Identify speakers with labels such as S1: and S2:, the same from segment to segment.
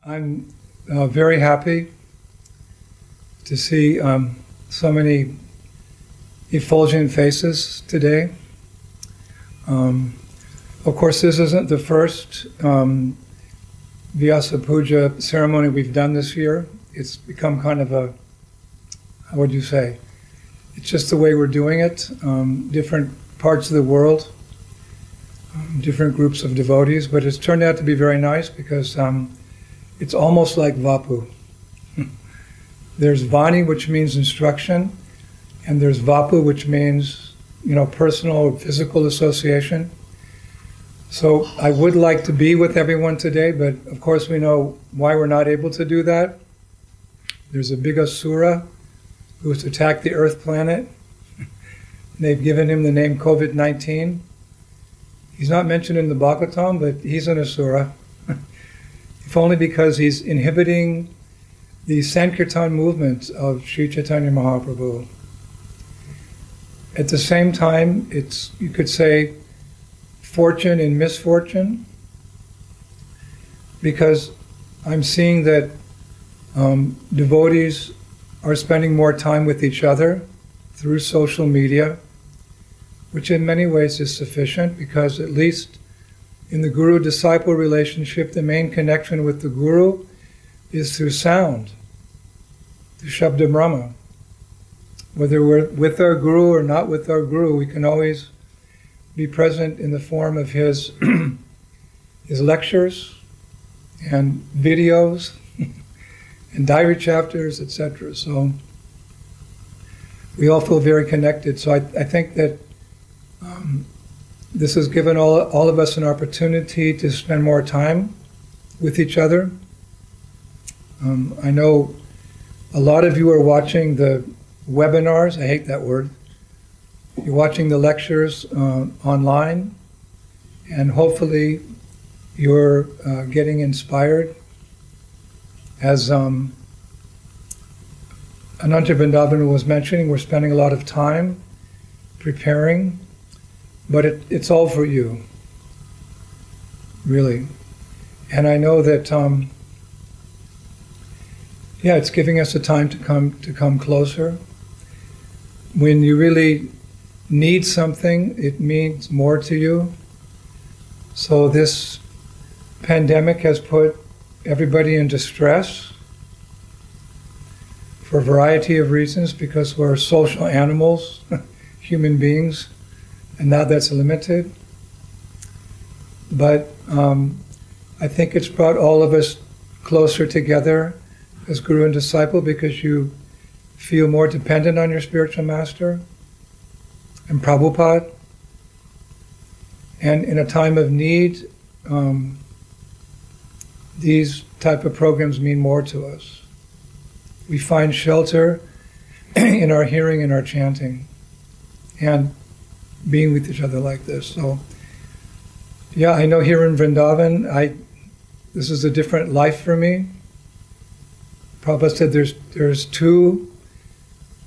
S1: I'm very happy to see so many effulgent faces today. Of course, this isn't the first Vyasa Puja ceremony we've done this year. It's become kind of a, how would you say, it's just the way we're doing it. Different parts of the world, different groups of devotees, but it's turned out to be very nice because it's almost like Vapu. There's Vani, which means instruction, and there's Vapu, which means, personal or physical association. So I would like to be with everyone today, but of course we know why we're not able to do that. There's a big asura who has attacked the Earth planet. They've given him the name COVID-19. He's not mentioned in the Bhagavatam, but he's an asura. If only because he's inhibiting the Sankirtan movement of Sri Chaitanya Mahaprabhu. At the same time, it's, you could say, fortune and misfortune, because I'm seeing that devotees are spending more time with each other through social media, which in many ways is sufficient, because at least in the guru-disciple relationship, the main connection with the guru is through sound, through Shabda Brahma. Whether we're with our guru or not with our guru, we can always be present in the form of his his lectures and videos and diary chapters, etc. So we all feel very connected. So I think that this has given all of us an opportunity to spend more time with each other. I know a lot of you are watching the webinars. I hate that word. You're watching the lectures online, and hopefully you're getting inspired. As Ananta Vrindavan was mentioning, we're spending a lot of time preparing, but it's all for you, really. And I know that, it's giving us a time to come closer. When you really need something, it means more to you. So this pandemic has put everybody in distress for a variety of reasons, because we're social animals, human beings, and now that's limited. But I think it's brought all of us closer together as guru and disciple, because you feel more dependent on your spiritual master and Prabhupada. And in a time of need, these type of programs mean more to us. We find shelter in our hearing and our chanting and being with each other like this. So, I know here in Vrindavan, this is a different life for me. Prabhupada said there's two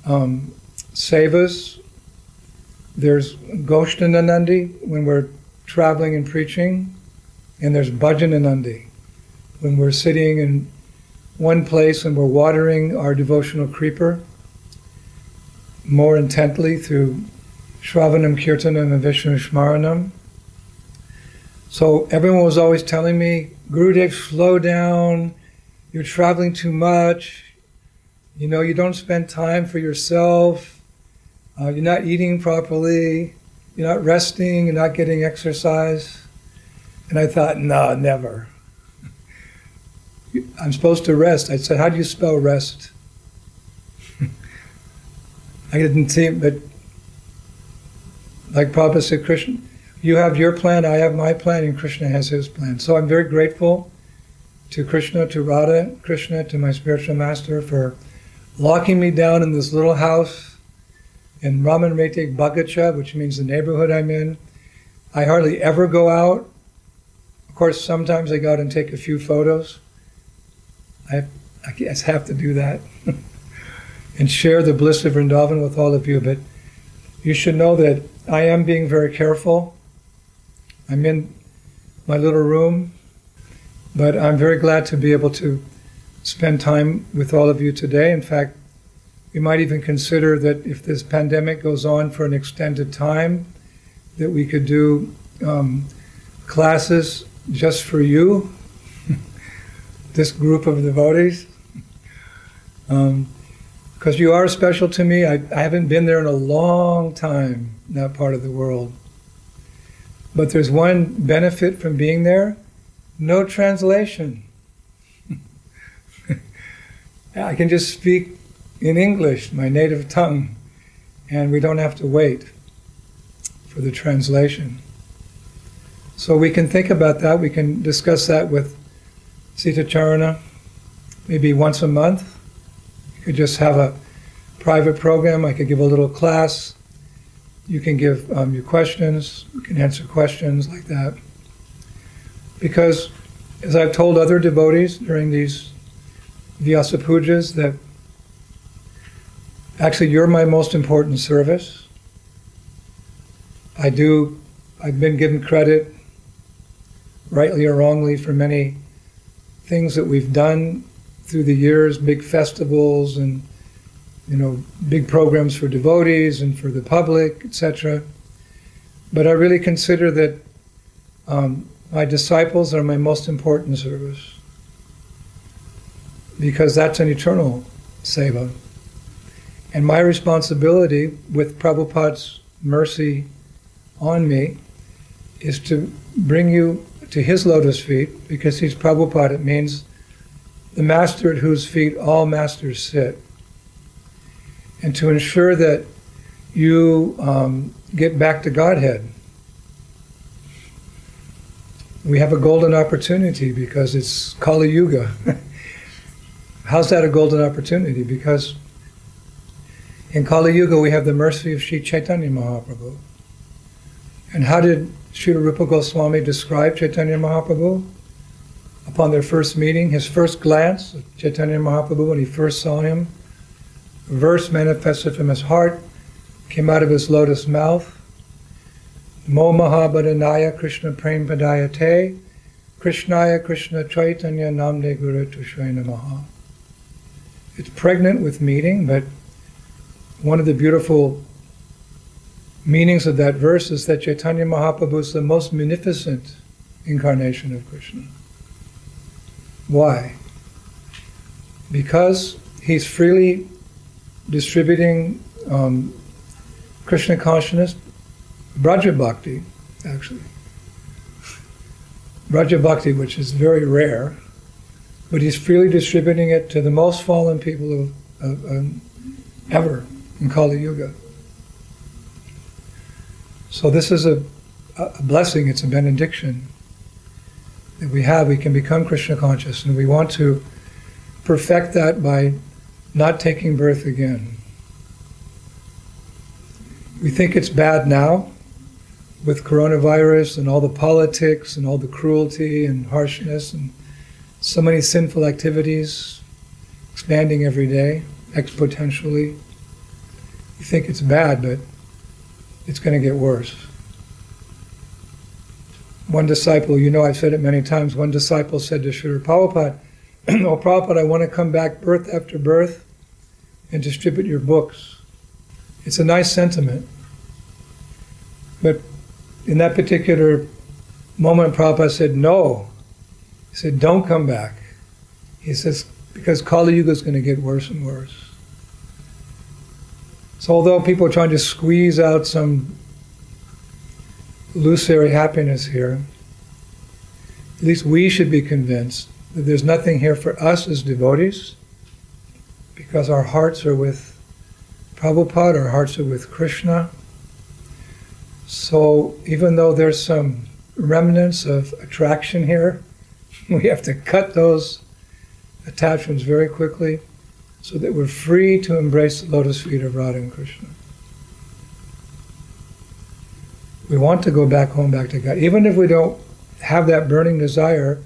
S1: sevas. There's Goshtananandi when we're traveling and preaching, and there's Bhajananandi when we're sitting in one place and we're watering our devotional creeper more intently through Shravanam, Kirtanam, and Vishnu Smaranam. So everyone was always telling me, Gurudev, slow down, you're traveling too much, you don't spend time for yourself, you're not eating properly, you're not resting, you're not getting exercise. And I thought, no, never. I'm supposed to rest. I said, how do you spell rest? I didn't see it, but like Prabhupada said, Krishna, you have your plan, I have my plan, and Krishna has his plan. So I'm very grateful to Krishna, to Radha, Krishna, to my spiritual master for locking me down in this little house in Raman Retek Bagacha, which means the neighborhood I'm in. I hardly ever go out. Of course, sometimes I go out and take a few photos. I guess have to do that and share the bliss of Vrindavan with all of you. But you should know that I am being very careful. I'm in my little room, But I'm very glad to be able to spend time with all of you today. In fact, we might even consider that if this pandemic goes on for an extended time, that we could do classes just for you, this group of devotees. Because you are special to me. I haven't been there in a long time, that part of the world. But there's one benefit from being there: no translation. I can just speak in English, my native tongue, and we don't have to wait for the translation. So we can think about that. We can discuss that with Sita Charana maybe once a month. You could just have a private program. I could give a little class. You can give your questions. You can answer questions like that. Because, as I've told other devotees during these Vyasa Pujas, that actually you're my most important service. I've been given credit, rightly or wrongly, for many things that we've done through the years, big festivals and big programs for devotees and for the public, etc. But I really consider that my disciples are my most important service, because that's an eternal seva. And my responsibility, with Prabhupada's mercy on me, is to bring you to his lotus feet, because he's Prabhupada. It means the master at whose feet all masters sit. And to ensure that you get back to Godhead. We have a golden opportunity because it's Kali Yuga. How's that a golden opportunity? Because in Kali Yuga we have the mercy of Sri Chaitanya Mahaprabhu. And how did Srila Rupa Goswami describe Chaitanya Mahaprabhu? Upon their first meeting, his first glance at Chaitanya Mahaprabhu, when he first saw him, a verse manifested from his heart, came out of his lotus mouth. Mo Mahabhadanaya Krishna Prem Padayate Krishnaya Krishna Chaitanya Namne Guru Tushay Namaha. It's pregnant with meaning, but one of the beautiful meanings of that verse is that Chaitanya Mahaprabhu is the most munificent incarnation of Krishna. Why? Because he's freely distributing Krishna consciousness, Braja Bhakti, actually. Braja Bhakti, which is very rare, but he's freely distributing it to the most fallen people ever in Kali Yuga. So this is a blessing, it's a benediction that we have. We can become Krishna conscious, and we want to perfect that by not taking birth again. We think it's bad now with coronavirus and all the politics and all the cruelty and harshness and so many sinful activities expanding every day, exponentially. We think it's bad, but it's going to get worse. One disciple, I've said it many times, one disciple said to Srila Prabhupada, "Oh Prabhupada, I want to come back birth after birth and distribute your books." It's a nice sentiment. But in that particular moment, Prabhupada said, no. He said, don't come back. He says, because Kali Yuga is going to get worse and worse. So although people are trying to squeeze out some illusory happiness here, at least we should be convinced that there's nothing here for us as devotees, because our hearts are with Prabhupada, our hearts are with Krishna. So even though there's some remnants of attraction here, we have to cut those attachments very quickly so that we're free to embrace the lotus feet of Radha and Krishna. We want to go back home, back to God. Even if we don't have that burning desire,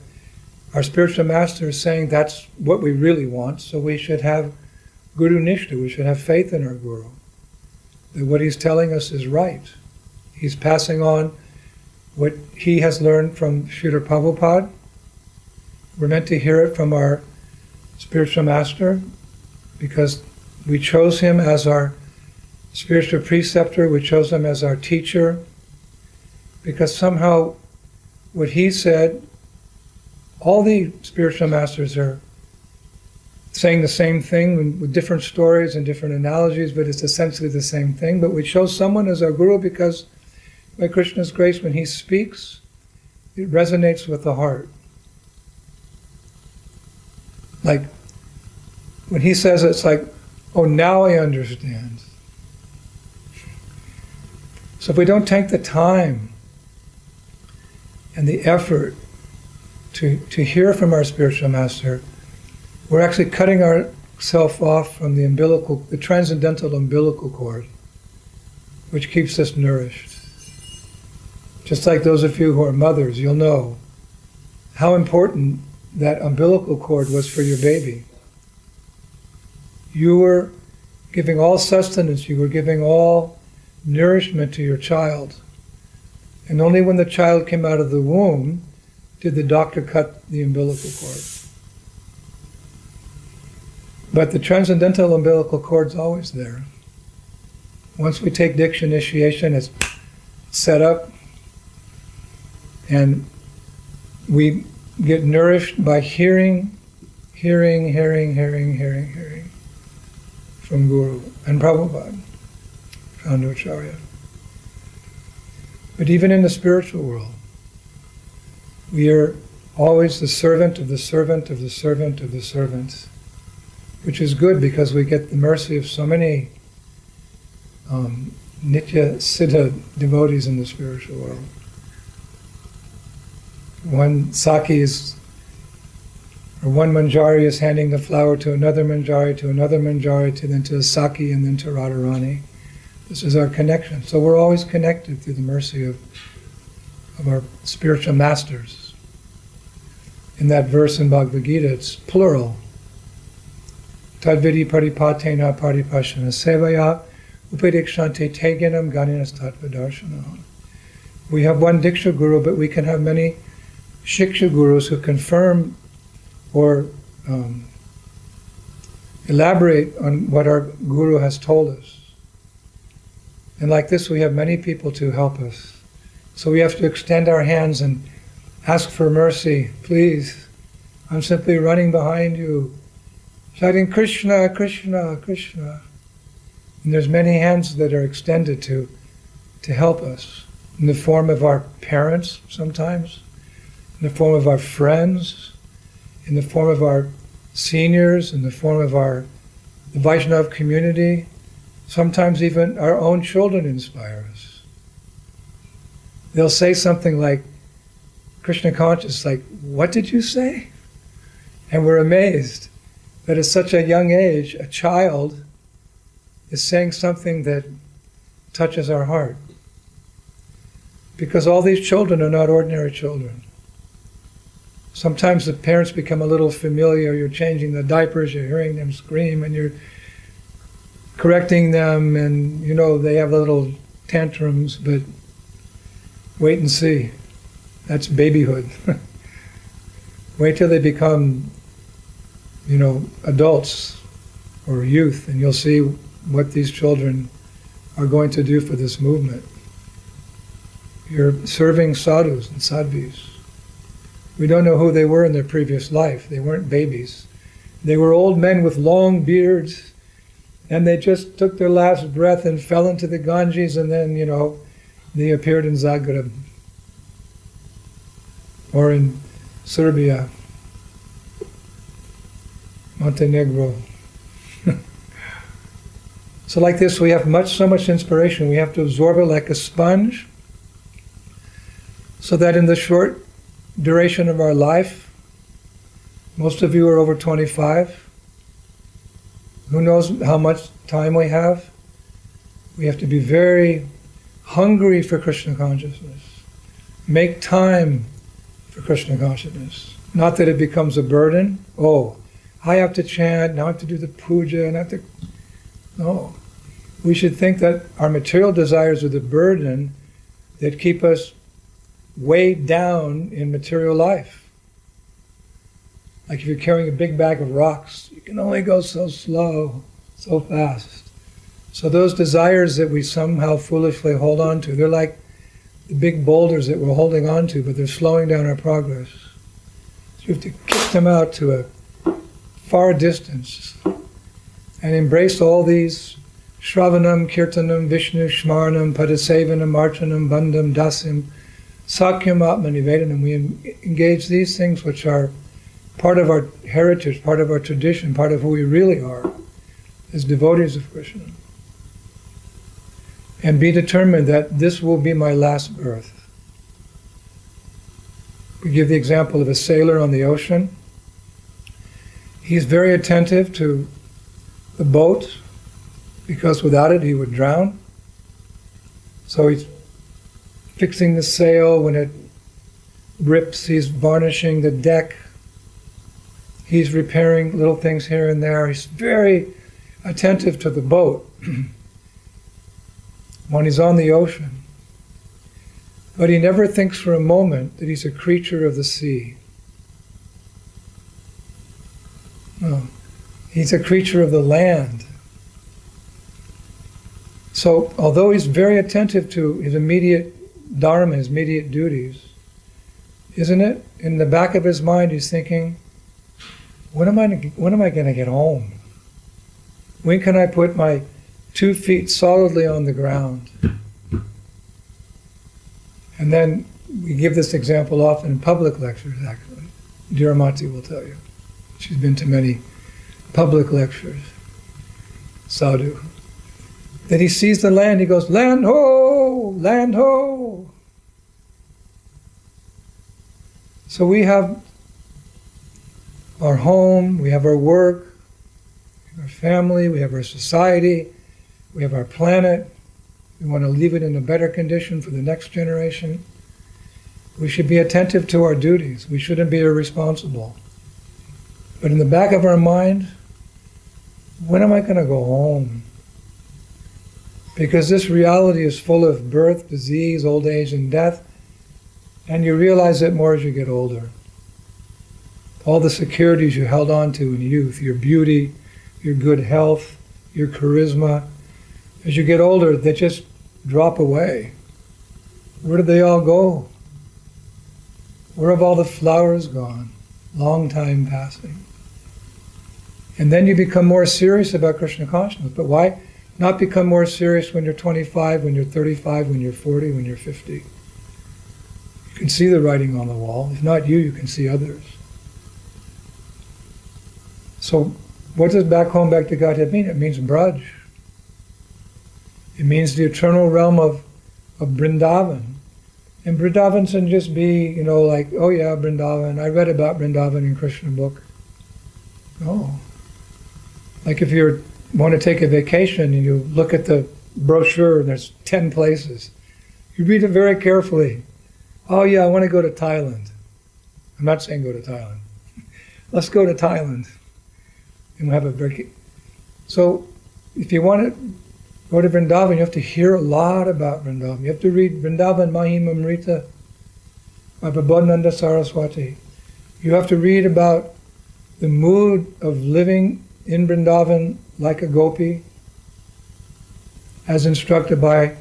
S1: our spiritual master is saying that's what we really want, so we should have Guru Nishta, we should have faith in our Guru, that what he's telling us is right. He's passing on what he has learned from Srila Prabhupada, We're meant to hear it from our spiritual master because we chose him as our spiritual preceptor, we chose him as our teacher, because somehow what he said, all the spiritual masters are saying the same thing with different stories and different analogies, but it's essentially the same thing. But we chose someone as our guru because by Krishna's grace, when he speaks, it resonates with the heart. Like, when he says it, it's like, oh, now I understand. So if we don't take the time and the effort to hear from our spiritual master, we're actually cutting ourselves off from the transcendental umbilical cord, which keeps us nourished. Just like those of you who are mothers, you'll know how important that umbilical cord was for your baby. You were giving all sustenance, you were giving all nourishment to your child. And only when the child came out of the womb did the doctor cut the umbilical cord. But the transcendental umbilical cord's always there. Once we take Diksha initiation, it's set up, and we get nourished by hearing from Guru and Prabhupada, founder Acharya. But even in the spiritual world, we are always the servant of the servant of the servant of the servants, which is good because we get the mercy of so many Nitya Siddha devotees in the spiritual world. One Saki one Manjari is handing the flower to another Manjari, then to a Saki, and then to Radharani. This is our connection. So we're always connected through the mercy of our spiritual masters. In that verse in Bhagavad Gita, it's plural. Tadvidi paripatena paripashana sevaya upadikshante teganam ganinas tattvadarshana. We have one Diksha Guru, but we can have many Shiksha Gurus who confirm or elaborate on what our Guru has told us. And like this, we have many people to help us. So we have to extend our hands and ask for mercy. Please, I'm simply running behind you, shouting, Krishna, Krishna, Krishna. And there's many hands that are extended to help us, in the form of our parents sometimes, in the form of our friends, in the form of our seniors, in the form of the Vaishnava community. Sometimes even our own children inspire us. They'll say something like, Krishna conscious, like, what did you say? And we're amazed that at such a young age, a child is saying something that touches our heart. Because all these children are not ordinary children. Sometimes the parents become a little familiar, you're changing the diapers, you're hearing them scream, and you're correcting them, and you know they have little tantrums, but wait and see. That's babyhood. Wait till they become, adults or youth, and you'll see what these children are going to do for this movement. You're serving sadhus and sadhvis. We don't know who they were in their previous life. They weren't babies. They were old men with long beards, and they just took their last breath and fell into the Ganges, and then, they appeared in Zagreb or in Serbia, Montenegro. So like this, we have so much inspiration. We have to absorb it like a sponge, so that in the short duration of our life, most of you are over 25. Who knows how much time we have? We have to be very hungry for Krishna consciousness. Make time for Krishna consciousness. Not that it becomes a burden. Oh, I have to chant, now I have to do the puja, and I have to... No. We should think that our material desires are the burden that keep us weighed down in material life. Like if you're carrying a big bag of rocks, you can only go so slow, so fast. So those desires that we somehow foolishly hold on to, they're like the big boulders that we're holding on to, but they're slowing down our progress. So you have to kick them out to a far distance and embrace all these Shravanam, Kirtanam, Vishnu, Shmarnam, Padasevanam, Archanam, Bandham, Dasim, Sakyam, Atma, Nivedanam. We engage these things which are part of our heritage, part of our tradition, part of who we really are as devotees of Krishna. And be determined that this will be my last birth. We give the example of a sailor on the ocean. He's very attentive to the boat, because without it he would drown. So he's fixing the sail. When it rips, he's varnishing the deck. He's repairing little things here and there. He's very attentive to the boat when he's on the ocean. But he never thinks for a moment that he's a creature of the sea. No. He's a creature of the land. So, although he's very attentive to his immediate dharma, his immediate duties, isn't it? In the back of his mind, he's thinking, when am I going to get home? When can I put my 2 feet solidly on the ground? And then we give this example often in public lectures, actually. Dhiramati will tell you. She's been to many public lectures. Sadhu. That he sees the land, he goes, land ho! Land ho! So we have our home, we have our work, we have our family, we have our society, we have our planet. We want to leave it in a better condition for the next generation. We should be attentive to our duties. We shouldn't be irresponsible. But in the back of our mind, when am I going to go home? Because this reality is full of birth, disease, old age, and death, and you realize it more as you get older. All the securities you held on to in youth, your beauty, your good health, your charisma, as you get older, they just drop away. Where did they all go? Where have all the flowers gone? Long time passing. And then you become more serious about Krishna consciousness. But why not become more serious when you're 25, when you're 35, when you're 40, when you're 50? You can see the writing on the wall. If not you, you can see others. So what does back home, back to Godhead mean? It means Braj. It means the eternal realm of Vrindavan. And Vrindavan shouldn't just be, like, oh yeah, Vrindavan. I read about Vrindavan in Krishna book. No. Like if you want to take a vacation and you look at the brochure and there's 10 places. You read it very carefully. Oh yeah, I want to go to Thailand. I'm not saying go to Thailand. Let's go to Thailand. And we'll have a very... So if you want to go to Vrindavan, you have to hear a lot about Vrindavan. You have to read Vrindavan Mahimamrita by Prabodhananda Saraswati. You have to read about the mood of living in Vrindavan like a gopi, as instructed by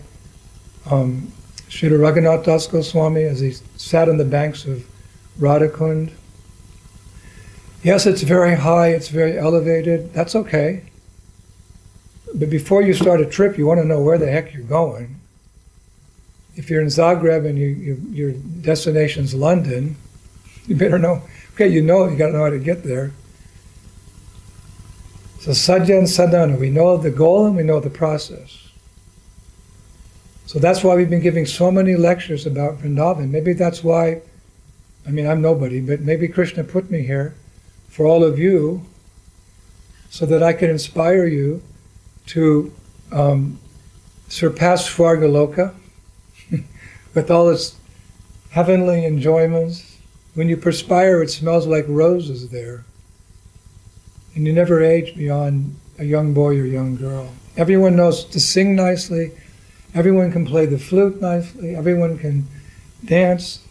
S1: Srila Raghunath Das Goswami as he sat on the banks of Radhakund. Yes, it's very high, it's very elevated, that's okay. But before you start a trip, you want to know where the heck you're going. If you're in Zagreb and your destination's London, you better know. Okay, you got to know how to get there. So Sadhya and Sadhana, we know the goal and we know the process. So that's why we've been giving so many lectures about Vrindavan. Maybe that's why, I'm nobody, but maybe Krishna put me here for all of you so that I can inspire you to surpass Svargaloka with all its heavenly enjoyments. When you perspire, it smells like roses there. And you never age beyond a young boy or young girl. Everyone knows to sing nicely. Everyone can play the flute nicely. Everyone can dance.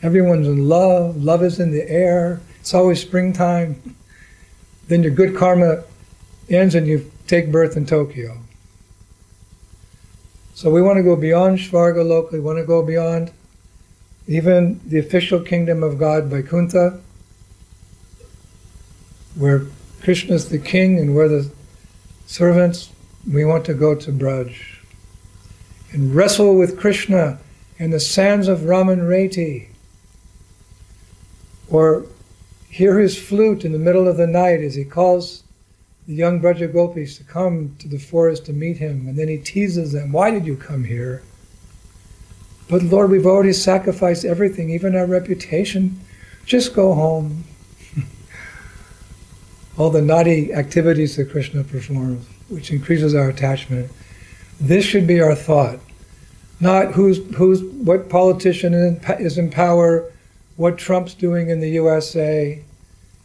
S1: Everyone's in love. Love is in the air. It's always springtime. Then your good karma ends and you take birth in Tokyo. So we want to go beyond Svargaloka. We want to go beyond even the official kingdom of God, Vaikuntha, where Krishna is the king and we're the servants. We want to go to Braj and wrestle with Krishna in the sands of Raman Reti, or hear his flute in the middle of the night as he calls the young Braja Gopis to come to the forest to meet him, and then he teases them, why did you come here? But Lord, we've already sacrificed everything, even our reputation. Just go home. All the naughty activities that Krishna performs, which increases our attachment. This should be our thought. Not what politician is in power, what Trump's doing in the USA,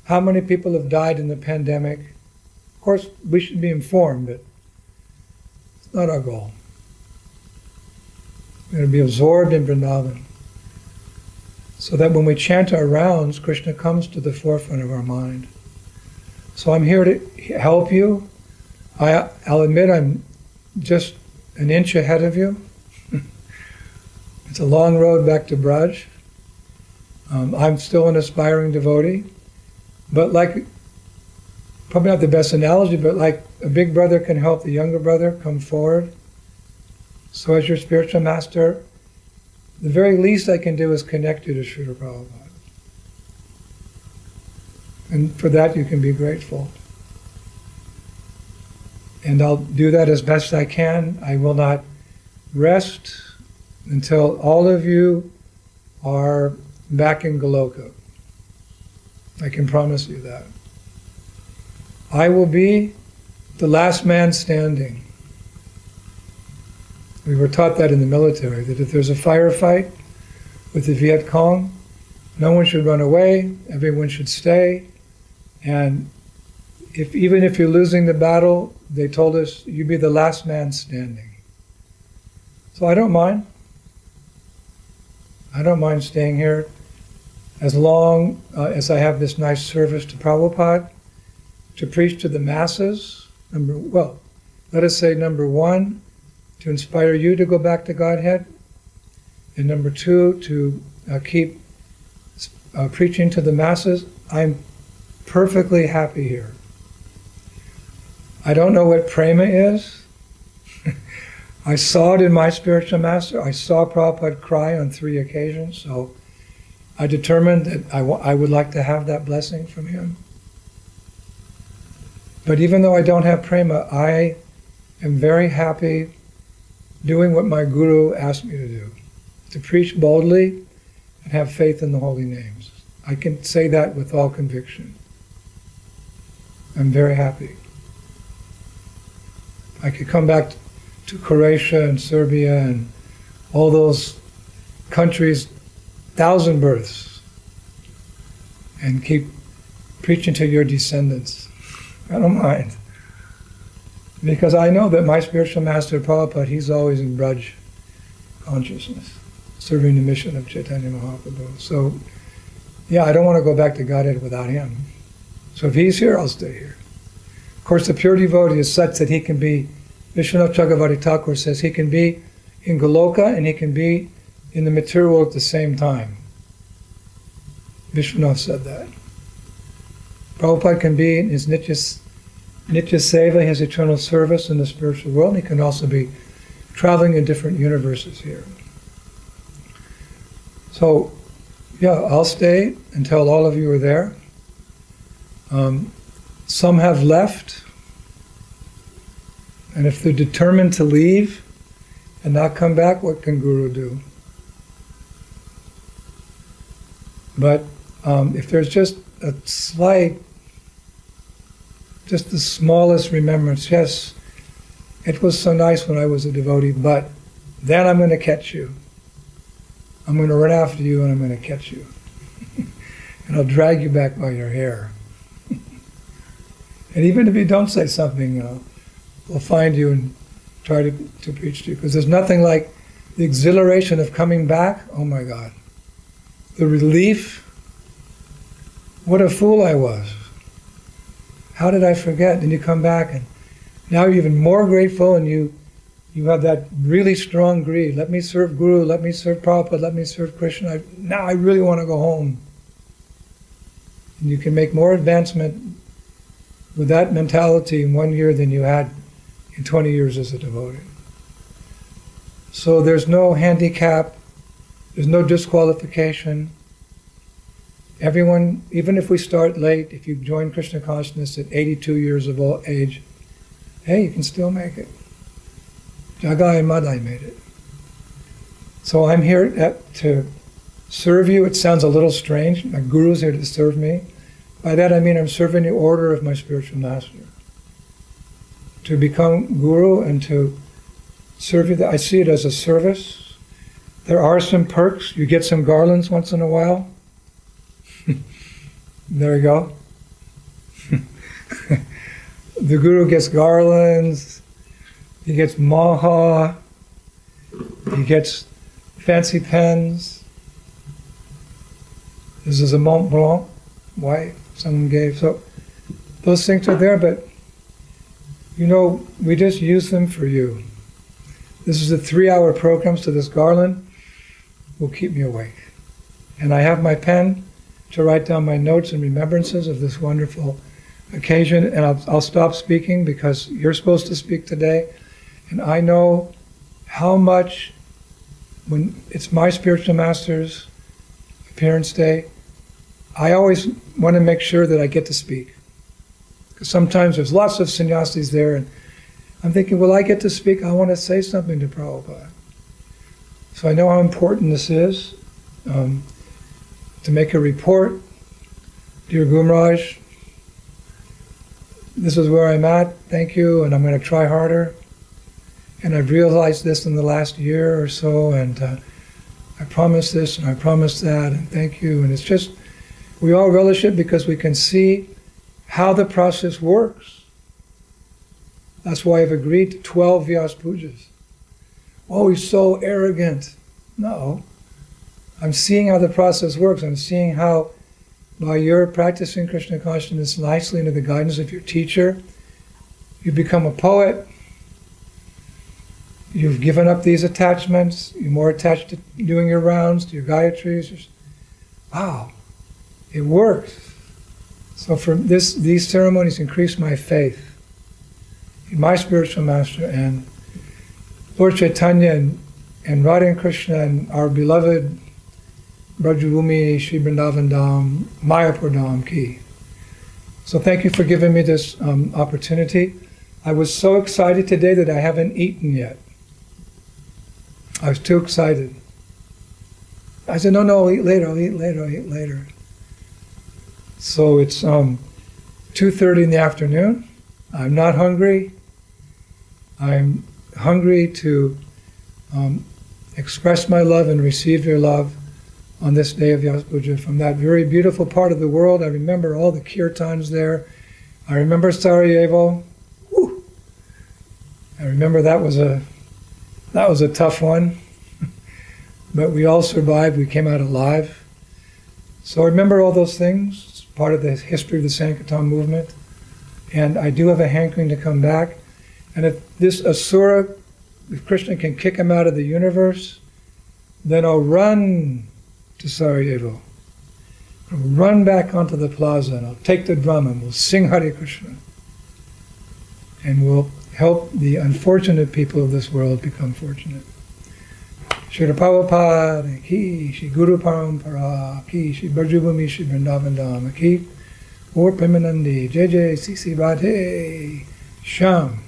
S1: how many people have died in the pandemic. Of course, we should be informed, but it's not our goal. We're going to be absorbed in Vrindavan, so that when we chant our rounds, Krishna comes to the forefront of our mind. So I'm here to help you. I'll admit I'm just an inch ahead of you. It's a long road back to Braj. I'm still an aspiring devotee, but like, probably not the best analogy, but like a big brother can help the younger brother come forward. So as your spiritual master, the very least I can do is connect you to Srila Prabhupada. And for that you can be grateful. And I'll do that as best I can. I will not rest until all of you are back in Goloka. I can promise you that. I will be the last man standing. We were taught that in the military, that if there's a firefight with the Viet Cong, no one should run away, everyone should stay, and even if you're losing the battle, they told us, you be the last man standing. So I don't mind. I don't mind staying here as long as I have this nice service to Prabhupada, to preach to the masses. Let us say number one, to inspire you to go back to Godhead, and number two, to keep preaching to the masses. I'm perfectly happy here. I don't know what prema is. I saw it in my spiritual master. I saw Prabhupada cry on 3 occasions, so I determined that I would like to have that blessing from him. But even though I don't have prema, I am very happy doing what my guru asked me to do, to preach boldly and have faith in the holy names. I can say that with all conviction. I'm very happy. I could come back to Croatia and Serbia and all those countries, 1,000 births, and keep preaching to your descendants. I don't mind. Because I know that my spiritual master, Prabhupada, he's always in Braj consciousness, serving the mission of Chaitanya Mahaprabhu. So, yeah, I don't want to go back to Godhead without him. So if he's here, I'll stay here. Of course, the pure devotee is such that he can be, Vishwanath Chakravarti Thakur says, he can be in Goloka and he can be in the material world at the same time. Vishwanath said that. Prabhupada can be in his Nitya Seva, his eternal service in the spiritual world, and he can also be traveling in different universes here. So, yeah, I'll stay until all of you are there. Some have left, and if they're determined to leave and not come back, what can Guru do? But if there's just a slight, just the smallest remembrance, yes, it was so nice when I was a devotee, but then I'm going to catch you. I'm going to run after you and I'm going to catch you. And I'll drag you back by your hair. And even if you don't say something, we'll find you and try to preach to you. Because there's nothing like the exhilaration of coming back. Oh my God. The relief, What a fool I was. How did I forget? And you come back and now you're even more grateful, and you have that really strong greed. Let me serve Guru, let me serve Prabhupada, let me serve Krishna. Now I really want to go home. And you can make more advancement with that mentality in 1 year than you had in 20 years as a devotee. So there's no handicap, there's no disqualification. Everyone, even if we start late, if you join Krishna consciousness at 82 years of age, hey, you can still make it. Jagai and Madai made it. So I'm here to serve you. It sounds a little strange. My guru's here to serve me. By that I mean I'm serving the order of my spiritual master. To become guru and to serve you, I see it as a service. There are some perks. You get some garlands once in a while. There you go. The guru gets garlands, he gets maha, he gets fancy pens. This is a Mont Blanc, white, someone gave. So those things are there, but you know, we just use them for you. This is a 3-hour program, so this garland will keep me awake. And I have my pen to write down my notes and remembrances of this wonderful occasion, and I'll stop speaking because you're supposed to speak today, and I know how much, when it's my spiritual master's appearance day, I always want to make sure that I get to speak. Because sometimes there's lots of sannyasis there, and I'm thinking, will I get to speak? I want to say something to Prabhupada. So I know how important this is, to make a report. Dear Gumraj, this is where I'm at, thank you, and I'm going to try harder. And I've realized this in the last year or so, and I promised this and I promised that, and thank you. And it's just, we all relish it because we can see how the process works. That's why I've agreed to 12 Vyas Pujas. Oh, he's so arrogant. No. I'm seeing how the process works. I'm seeing how, by your practicing Krishna consciousness nicely under the guidance of your teacher, you become a poet. You've given up these attachments. You're more attached to doing your rounds, to your Gayatris. Wow, it works. So from these ceremonies increase my faith in my spiritual master and Lord Chaitanya and Radha and Krishna and our beloved Brajabhumi, Shri Vrindavan Dham, Mayapur Dham Ki. So thank you for giving me this opportunity. I was so excited today that I haven't eaten yet. I was too excited. I said, no, I'll eat later, I'll eat later. So it's 2:30 in the afternoon. I'm not hungry. I'm hungry to express my love and receive your love on this day of Vyas Puja from that very beautiful part of the world. I remember all the kirtans there. I remember Sarajevo. Woo. I remember that was a tough one, but we all survived. We came out alive. So I remember all those things. It's part of the history of the Sankirtan movement, and I do have a hankering to come back. And if this Asura, if Krishna can kick him out of the universe, then I'll run to Sarajevo. I'll run back onto the plaza and I'll take the drum and we'll sing Hare Krishna. And we'll help the unfortunate people of this world become fortunate. Srila Prabhupada ki, Shri Guru Parampara ki, Shri Brajabhumi, Shri Vrindavan Dham ki, Or Premanandi, Jai Jai Sisi Radhe Sham.